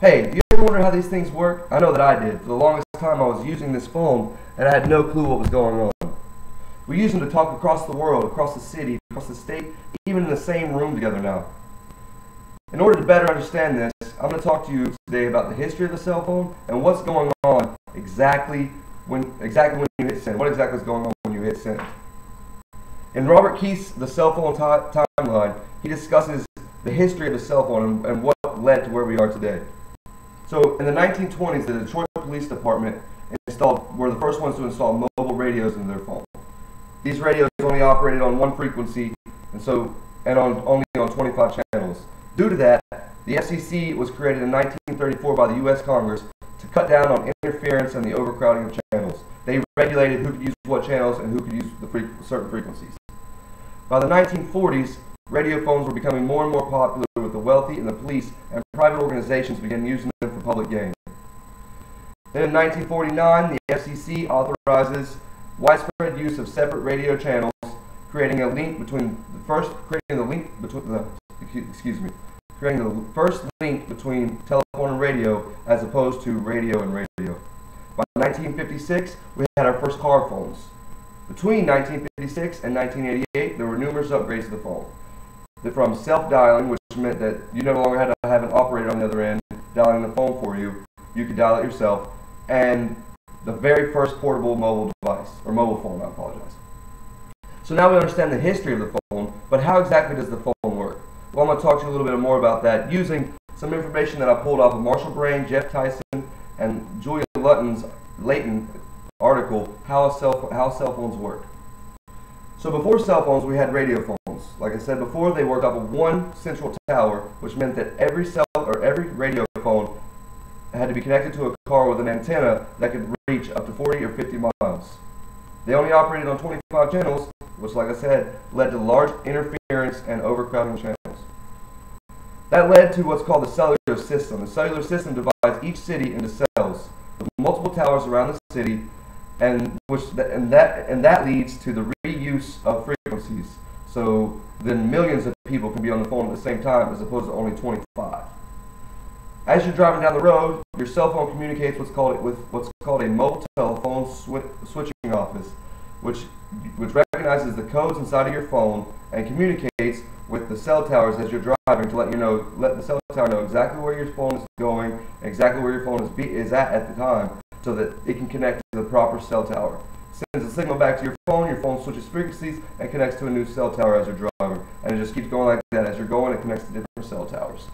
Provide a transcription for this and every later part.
Hey, do you ever wonder how these things work? I know that I did. For the longest time I was using this phone and I had no clue what was going on. We use them to talk across the world, across the city, across the state, even in the same room together now. In order to better understand this, I'm going to talk to you today about the history of the cell phone and what's going on exactly when you hit send. What exactly is going on when you hit send? In Robert Keith's The Cell Phone Timeline, he discusses the history of the cell phone and what led to where we are today. So in the 1920s, the Detroit Police Department were the first ones to install mobile radios in their phone. These radios only operated on one frequency and only on 25 channels. Due to that, the FCC was created in 1934 by the U.S. Congress to cut down on interference and the overcrowding of channels. They regulated who could use what channels and who could use certain frequencies. By the 1940s, radio phones were becoming more and more popular with the wealthy and the police, and private organizations began using them for public gain. Then in 1949, the FCC authorizes widespread use of separate radio channels, creating the first link between telephone and radio, as opposed to radio and radio. By 1956, we had our first car phones. Between 1956 and 1988, there were numerous upgrades to the phone. From self-dialing, which meant that you no longer had to have an operator on the other end dialing the phone for you. You could dial it yourself. And the very first portable mobile device, or mobile phone, I apologize. So now we understand the history of the phone, but how exactly does the phone work? Well, I'm going to talk to you a little bit more about that using some information that I pulled off of Marshall Brain, Jeff Tyson, and Julia Layton article, How Cell Phones Work. So before cell phones, we had radio phones. Like I said before, they worked off of one central tower, which meant that every radio phone had to be connected to a car with an antenna that could reach up to 40 or 50 miles. They only operated on 25 channels, which, like I said, led to large interference and overcrowding channels. That led to what's called the cellular system. The cellular system divides each city into cells with multiple towers around the city, and that leads to the reuse of frequencies. So then millions of people can be on the phone at the same time, as opposed to only 25. As you're driving down the road, your cell phone communicates with what's called a mobile telephone switching office, which recognizes the codes inside of your phone and communicates with the cell towers as you're driving to let the cell tower know exactly where your phone is going and exactly where your phone is at the time, so that it can connect to the proper cell tower. Sends a signal back to your phone switches frequencies and connects to a new cell tower as you're driving. And it just keeps going like that. As you're going, it connects to different cell towers.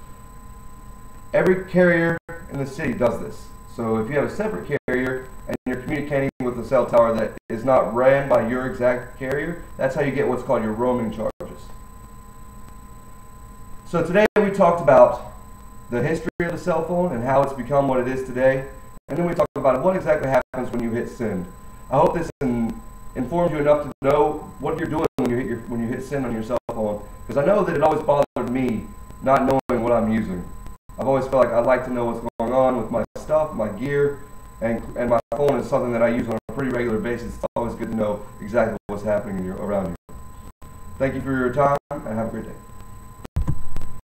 Every carrier in the city does this. So if you have a separate carrier and you're communicating with a cell tower that is not ran by your exact carrier, that's how you get what's called your roaming charges. So today we talked about the history of the cell phone and how it's become what it is today. And then we talked about what exactly happens when you hit send. I hope this informs you enough to know what you're doing when you hit send on your cell phone, because I know that it always bothered me not knowing what I'm using. I've always felt like I'd like to know what's going on with my stuff, my gear, and my phone is something that I use on a pretty regular basis. It's always good to know exactly what's happening around you. Thank you for your time, and have a great day.